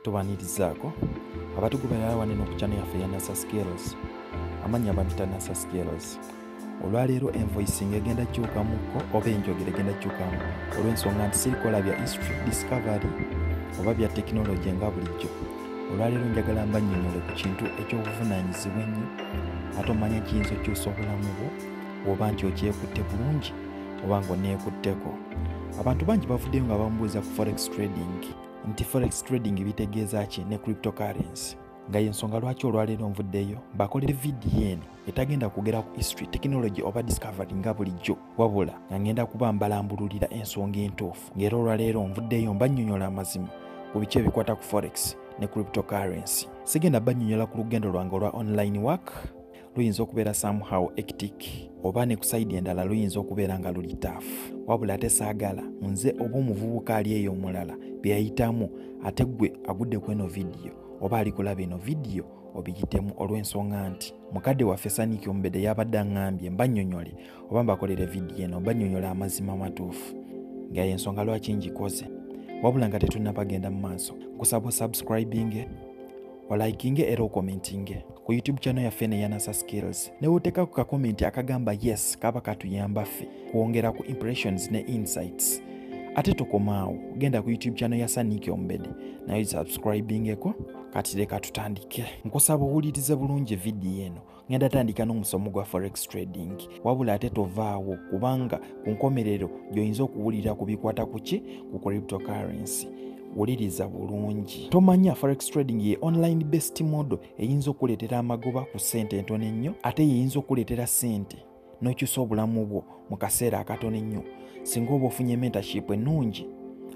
tubanirizaako abatugoberera wanene ku channel yaffe ya NASA Skills amanya bamita NASA Skills. Olwaleero invoicing egenda kyukamuko oba enjogera egenda kyukamu olw'ensonga nti sirikola bya history discovery oba bya technology nga bulijjo. Olwaleero njagala mbannyonnyole ku kintu eky'obuvunaanyizibwa ennyo ate omanya kiyinza okyusa obulamu bwo oba nti okyekutte bulungi oba ng'oneekutteko. Abantu bangi bavuddeyo nga bamubuuza ku forex trading nti forex trading bitegeeza ki ne cryptocurrency, nga y'ensonga lwaki olwaleero nvuddeyo bakolere vidiyo eno etagenda kugera ku history technology oba discovery nga bulijjo, wabula nga ngenda kuba mbalambululira ensonga entuufu. Ng'era olwaleero nvuddeyo mbannyonnyola amazima ku biki ebikwata ku forex ne cryptocurrency. Sigenda bannyonnyola ku lugendo lwange olwa online work, luyinza okubeera somehow hectic oba ne ku side endala luyinza okubeera nga luli tough, wabula ate saagala nze oba omuvubuka ali eyo omulala byayitamu ate gwe agudde ku eno vidiyo oba ali kulaba eno vidiyo obiyitemu, olw'ensonga nti mukadde waffe Sanikyo Mbede yabadde aŋŋambye mbannyonnyole oba mbakolere vidiyo eno mbannyonnyola amazima matuufu. Nga y'ensonga lwaki ngikoze, wabula nga tetunnabagenda mu maaso nkusaba subscribing olikinge era okomentinge ku YouTube channel yaffe ne ya NASA Skills, ne woteeka ku kakomenti akagamba yes kaba katuyamba ffe kwongera ku impressions ne insights. Ate tokomaawo, genda ku YouTube channel ya Sanikyo Mbede nayo subscribingeko. Kati leka tutandike. Nkusaba owulirize bulungi vidiyo eno. Ngenda tandika n'omusomo gwa forex trading, wabula ate tovaawo kubanga ku nkomerero gy'oyinza okuwulira ku bikwata ku ki ku cryptocurrency. Wuliriza bulungi. Tomanya forex trading ye online based model eyinza okuleetera amagoba ku ssente entono ennyo, ate yeyinza okuleetera ssente n'okyusa obulamu bwo mu kaseera akatono ennyo singa oba ofunye mentorship ennungi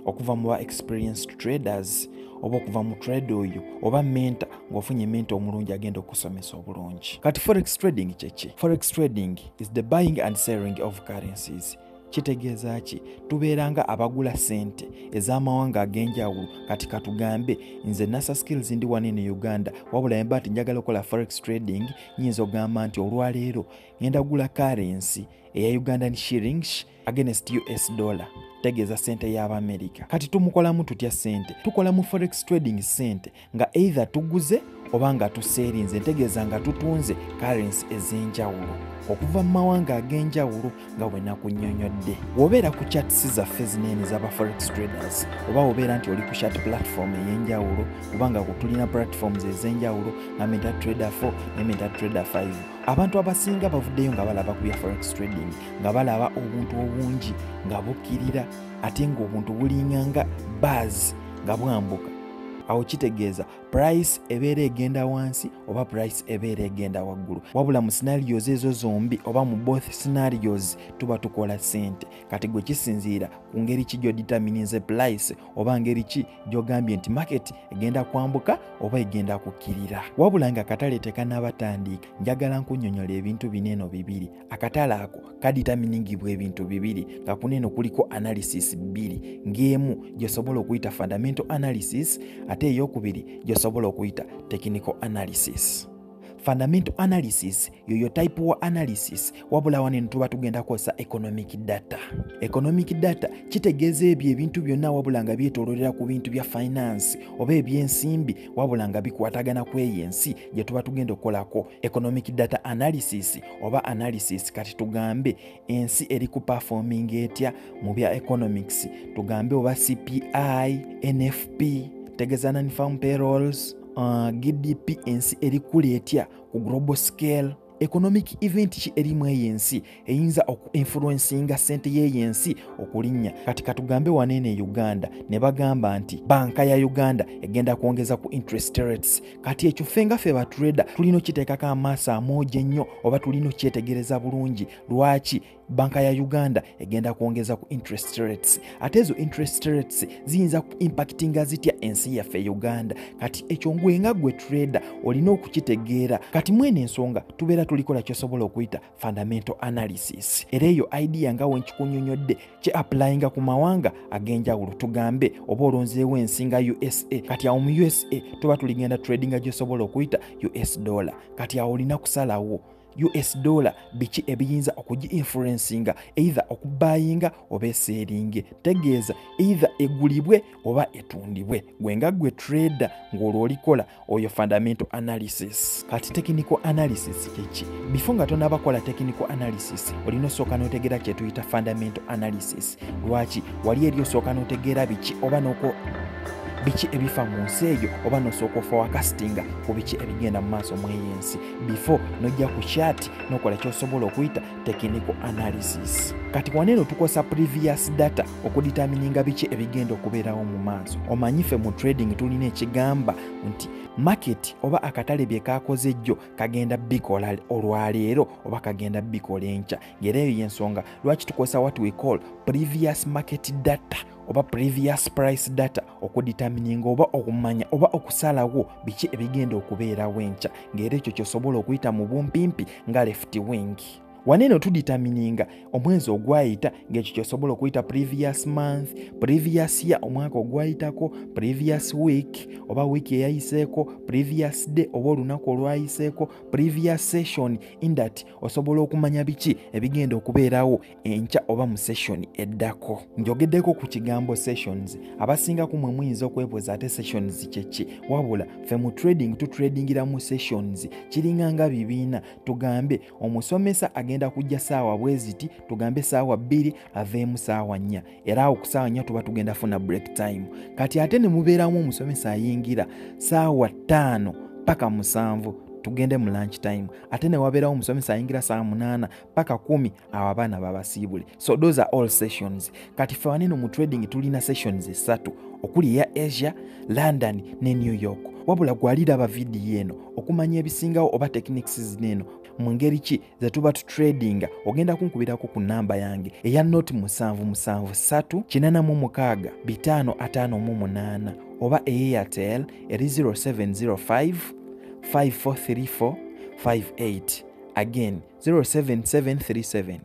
okuva mu ba experienced traders oba okuva mu trade oyo oba mentor ng'ofunye mentor omulungi agenda okusomesa obulungi. Kati forex trading kyeki? Forex trading is the buying and selling of currencies. Kitegeeza ki? Tubeeranga abagula ssente ez'amawanga ag'enjawulo. Kati katugambe nze NASA Skills ndi wanene Uganda, wabula yamba ati njagala okukola forex trading, nyinza ogamba nti olwaleero ngenda gula currency eya Ugandan shillings against US dollar, tegeeza ssente y'Amerika. Kati tumukolamu tutya ssente? Tukola mu forex trading ssente nga either tuguze oba nga tuseerinze, ntegeeza nga tutunze currency ez'enjawulo okuva mu mawanga ag'enjawulo nga bwe nakunnyonnyodde. W'obeera ku chats zaffe zinene z'aba forex traders oba obeera nti oli ku chat platform ey'enjawulo oba nga tulina platforms ez'enjawulo nga MetaTrader 4 ne MetaTrader 5, abantu abasinga bavuddeyo nga balaba ku bya forex trading nga balaba obuntu obungi nga bukkirira ate ng'obuntu bulinganga buzz nga bwambuka. Awo kitegeeza price ebeera egenda wansi oba price ebeera egenda waggulu, wabula mu scenarios ezo zombi oba mu both scenarios tuba tukola ssente. Kati gwe kisinziira ku ngeri ki gy'odeterminize price oba ngeri ki gy'ogambye nti market egenda kwambuka oba egenda kukkirira. Wabula nga akatale tekannabatandika, njagala nkunnyonnyola ebintu bineeno bibiri. Akatale ako kadeterminingibwa ebintu bibiri nga kuneeno kuliko analysis bbiri, ng'emu gy'osobola okuyita fundamental analysis ate ey'okubiri gy'osobola okuyita technical analysis. Fundamental analysis yoyo type wa analysis, wabula wanene tuba tugenda kukozesa economic data. Economic data kitegeeza ebyo ebintu byonna wabula nga byetoololera ku bintu bya finance oba ebyensimbi wabula nga bikwatagana ku ensi gye tuba tugenda okukolako economic data analysis oba analysis. Kati tugambe ensi eri ku performing etya mu bya economics, tugambe oba CPI, NFP, tegeeza non-farm payrolls, GDP ensi eri kule etya ku global scale. Economic event ki erimu ey'ensi eyinza oku-influencinga ssente y'ensi okulinnya. Kati katugambe wanene Uganda ne bagamba nti banka ya Uganda egenda kwongeza ku interest rates. Kati ekyo ffe nga ffe batrader tulina okiteekako amaaso amoogi ennyo oba tulina okyetegereza bulungi. Lwaki banka ya Uganda egenda kwongeza ku interest rates? Ate ezo interest rates ziyinza ku impactinga zitya ensi yaffe Uganda? Kati ekyo ngwe nga gwe trader olina okukitegeera. Kati mwene ensonga tubeera tulikola ky'osobola okuyita fundamental analysis. Era eyo idea nga wenkikunnyonnyodde kye applyinga ku mawanga ag'enjawulo. Tugambe oba olonzeewo ensi nga USA, kati awo mu USA tuba tuligenda tradinga gy'osobola okuyita US dollar. Kati awo olina kusalawo US dollar biki ebiyinza okugi-influencinga either okubuyinga oba eseeringe. Tegeeza either egulibwe oba etundibwe. Gwe nga gwe trader ng'olwo olikola oyo fundamental analysis. Kati technical analysis kiki? Before nga tonabakola technical analysis olina osooka n'otegeera kye tuyita fundamental analysis. Lwaki? Wali eri osooka n'otegeera biki oba biki ebifa mu nsi eyo oba nosooka forecastinga ku biki ebigenda mu maaso mu ensi before nojja ku chart n'okola ky'osobola okuyita technical analysis. Kati waneeno tukosa previous data okudetermininga biki ebigenda okubeerawo mu maaso. Omanyi ffe mu trading tulina ekigamba nti market oba akatale bye kakoze ejjo kagenda bikola olwaleero oba kagenda bikola enkya. Ng'era eyo y'ensonga lwaki tukosa what we call previous market data oba previous price data okudetermininga oba okumanya oba okusalawo biki ebigenda okubeerawo enkya. Ng'era ekyo ky'osobola okuyita mu bumpimpi nga left wing. Waneeno tudetermininga omwezi ogwayita ng'ekyo ky'osobola okuyita previous month, previous year omwaka ogwayitako, previous week oba wiiki eyayiseeko, previous day oba olunaku olwayiseeko, previous session in that osobola okumanya biki ebigenda okubeerawo enkya oba mu session eddako. Njogeddeko ku kigambo sessions. Abasinga ku mwe muyinza okwebuuza ate sessions kyeki? Wabula ffe mu trading tutradingira mu sessions. Kiringa nga bibiina. Tugambe omusomesa agenda kujja saawa bweziti, tugambe saawa 2 aveemu saawa 4. Era awo ku saawa 4 tuba tugenda funa break time. Kati ate ne mubeeramu omusomesa ayingira saawa 5 paka 7 tugende mu lunch time. Ate ne wabeerawo omusomesa ayingira saawa 8 paka 10 awo abaana babasiibule. So those are all sessions. Kati ffe waneeno mu trading tulina sessions 3 okuli eya Asia, London ne New York. Wabula gwaliraba vidiyo eno okumanya ebisingawo oba techniques zineeno mu ngeri ki ze tuba tutradinga ogenda kunkubirako ku namba yange eya note 77768558 oba Airtel eri 0705 543458. Again 07737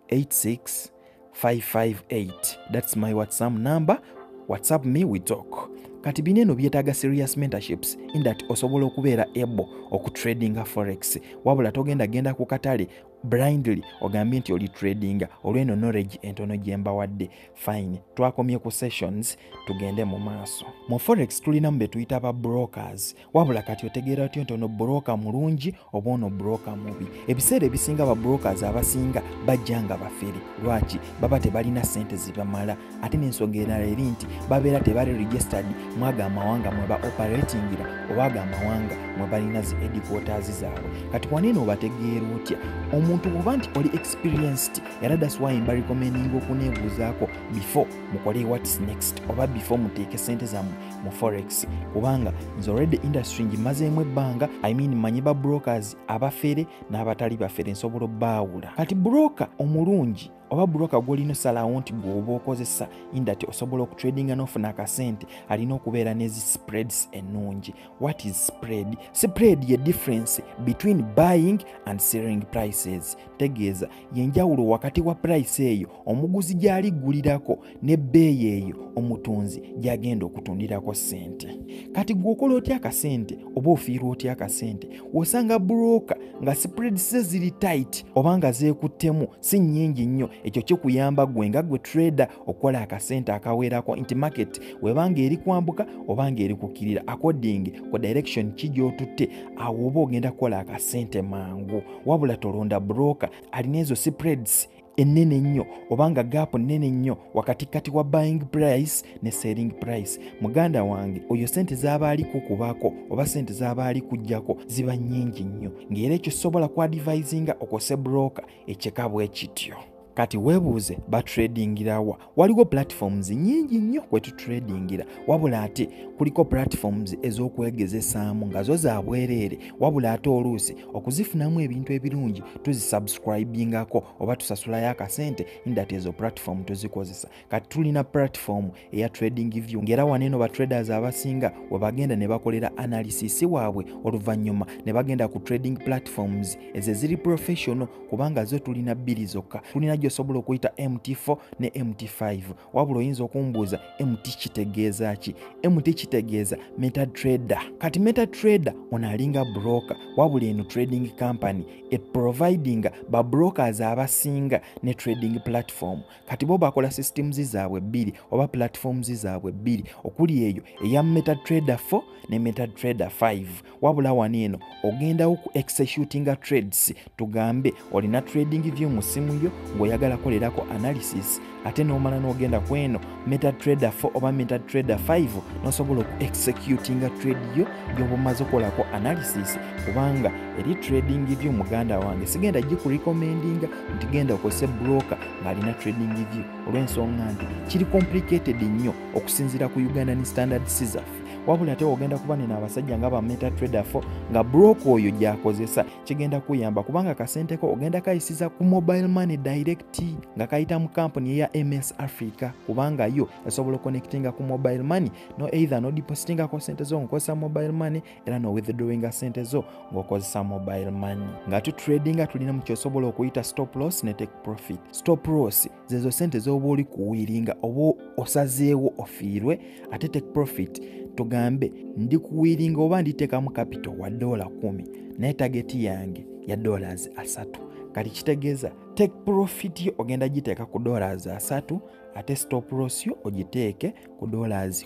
86558. That's my WhatsApp number. WhatsApp me, we talk. Kati bineeno byetaaga serious mentorships in that osobola okubeera able okutradinga forex. Wabula genda ku katale blindly ogambye nti oli tradinga olw'eno knowledge entono gye mbawadde. Fine, twakomye ku sessions, tugende mu maaso. Mu forex tulinamu be tuyita ba brokers. Wabula kati otegeera otyo ntono broker mulungi oba ono broker mubi. Ebiseera ebisinga ba brokers abasinga bajjanga bafere. Lwaki? Baba tebalina sente zibamala. Ate n'ensonga endala eri nti babeera tebali registered mwaga amawanga mwe ba operatingira oba amawanga mwe balina zi headquarters zaabwe. Kati waneeno obategeera otya? Omuntu oba nti oli experienced, era that's why mba recommending okuneebuuzaako before mukole what's next oba before muteeke sente zammwe mu forex. Kubanga nze already industry ngimazeemu ebbanga, manyi ba brokers abafere n'abatali bafere, nsobola obbaawula. Kati broker omulungi oba broker gw'olina osalawo nti gw'oba okozesa indati osobola okutradinga n'ofuna akasente alina okubeera n'ezi spreads ennungi. What is spread? Spread ye difference between buying and selling prices. Tegeeza yenjawulo wakati wa price eyo omuguzi gy'ali ggulirako n'ebbeeyi eyo omutunzi gy'agenda okutundirako sente. Kati gw'okola otya akasente oba ofiirwa otya akasente? Osanga broker nga spreads ze ziri tight oba nga zeekuttemu si nnyingi nnyo, ekyo kikuyamba gwe nga gwe trader okukola akasente akaweerako nti market webanga eri kwambuka oba nga eri kukkirira according ku direction ki gy'otutte, awo oba ogenda kukola akasente mangu. Wabula tolonda broker alina ezo spreads ennene nnyo obanga gap nnene nnyo wakati kati wa buying price ne selling price. Muganda wange oyo sente z'aba ali kukubaako oba sente z'aba ali kujjako ziba nnyingi nnyo, ng'era ekyo sobola ku advisinga okose broker ekyeka bwe kityo. Kati weebuuze batradingirawa? Waliwo platforms nyingi nnyo kwe tutradingira, wabula ate kuliko platforms ez'okwegezesaamu nga zo za bwereere, wabula ate oluusi okuzifunamu ebintu ebirungi tuzisubscribingako oba tusasulayo akasente indati ezo platform tuzikozesa. Kati tulina platform eya Trading View, ng'era waneeno ba traders abasinga we bagenda ne bakolera analysis waabwe oluvannyuma ne bagenda ku trading platforms ezo ziri professional, kubanga zo tulina bbiri zokka. Tulina ejjo osobola okuyita MT4 ne MT5 wabula oyinza okumbuuza MT kitegeeza ki? MT kitegeeza MetaTrader. Kati MetaTrader ono alinga broker wabula eno trading company providing ba brokers abasinga ne trading platform. Kati bo bakola systems zaabwe bbiri oba platforms zaabwe bbiri okuli eyo eya MetaTrader 4 ne MetaTrader 5 wabula wano eno ogenda ku executing trades. Tugambe olina trading view mu simu yo ng'oyagala kolerako analysis ate n'omala n'ogenda ku eno MetaTrader 4 oba MetaTrader 5 n'osobola oku executing trade yo gy'oba omaze okolako analysis kubanga eri trading view muganda wange sigenda gikurecommendinga nti genda okozesa broker ng'alina trading view olw'ensonga nti kiri complicated nnyo okusinziira ku Ugandan standards zaffe wabula ate ogenda kuba nina abasajja nga ba MetaTrader 4 nga broker oyo gy'akozesa kigenda kuyamba kubanga kasente ko ogenda kayisiza ku mobile money direct nga kayita mu company eya MS Africa kubanga yo esobola connectinga ku mobile money no either no depositinga ko sente zo ngokozesa mobile money era no withdrawinga sente zo ngokozesa mobile money. Nga tu tradinga tulina mu kyosobola okuyita stop loss ne take profit. Stop loss zezo sente zoba oli kuwiringa oba osazeewo ofiirwe ate take profit tugambe ndi kuwiringa oba nditeeka mu capital wa $10 naye target yange ya $3. Kati kitegeeza take profit yo ogenda giteeka ku $3 ate stop loss yo ogiteeke ku $10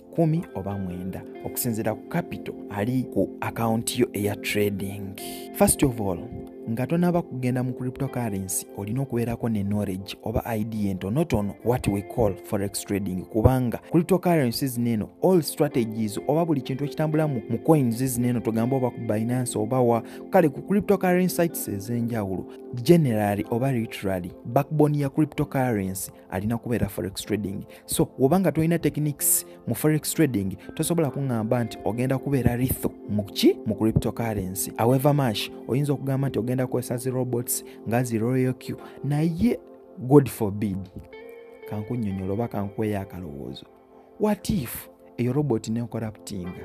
oba 9 okusinziira ku capital ali ku account yo eya trading. First of all nga tonaba kugenda mu cryptocurrency olina okubeerako ne knowledge oba idea entonotono what we call forex trading kubanga cryptocurrencies neno all strategies oba buli kintu ekitambula mu coins zineno tugamba oba ku Binance oba wa kale ku cryptocurrency sites ez'enjawulo generally oba literally backbone ya cryptocurrency alina kubeera forex trading. So wobanga tolina techniques mu forex trading tosobola kungamba nti ogenda kubeera lethal mu cryptocurrency. However much oyinza okugamba nti ogenda kukozesa robots nga Royal Q naye God forbid kankunnyonnyola oba kankuweeyo akalowoozo what if eyo robot ne corruptinga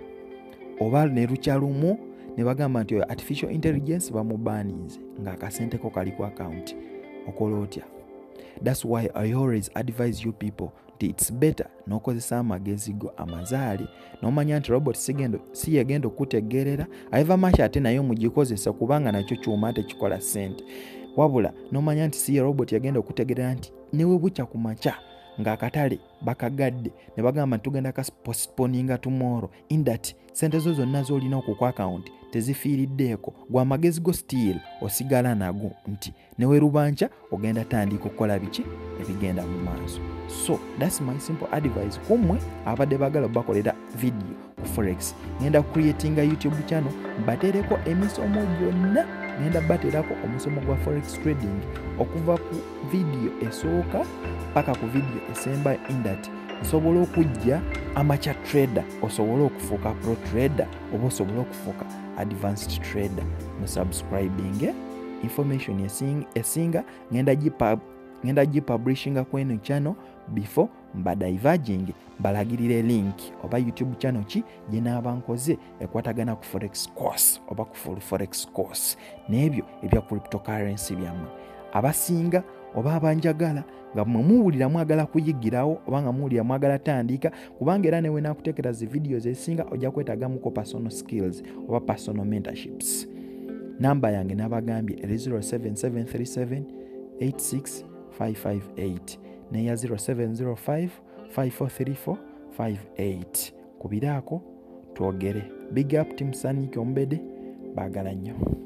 oba ne lukyalumu ne bagamba nti artificial intelligence bamubaninze ng'akasente ko kali ku account okola otya? That's why I always advise you people that it's better n'okozesa amagezi go amazaali n'omanya nti robot si yegenda okutegerera aiva machi ate nayo mugikozesa kubanga nakyo kyuma ate kikola sente wabula n'omanya nti si robot yagenda okutegerera nti newe bukya ku macha ng'akatale bakagadde ne bagamba tugenda postponinga tomorrow in that sente zo zonna z'olina ku account tezifiiriddeeko gwa amagezi go still osigala nago nti newe rubancha ogenda tandika okukola biki ebigenda mu maaso. So that's my simple advice kumwe abadde bagala bakolera video ku forex. Ngenda creating a YouTube channel batereko emisomo gyonna ngenda baterako omusomo gwa forex trading okuva ku video esooka paka ku video esemba in that osobola okujja amateur trader osobola okufuuka pro trader oba osobola okufuuka advanced trader mu subscribing information esinga ngenda gipublishinga ku eno channel before mbadivaging balagirire link oba YouTube channel ki gye naaba nkoze ekwatagana ku forex course oba ku full forex course n'ebyo ebya cryptocurrency byammwe abasinga oba abanjagala nga muwulira mwagala kuyigirawo oba nga muwulira mwagala tandika kubanga era newe nakuteekera zi videos ezisinga ojja kwetagamuko personal skills oba personal mentorships. Namba yange nabagambye 07737865558 neya 0705543458 kubiraako twogere. Big up team Saniki Ombede bagala nnyo.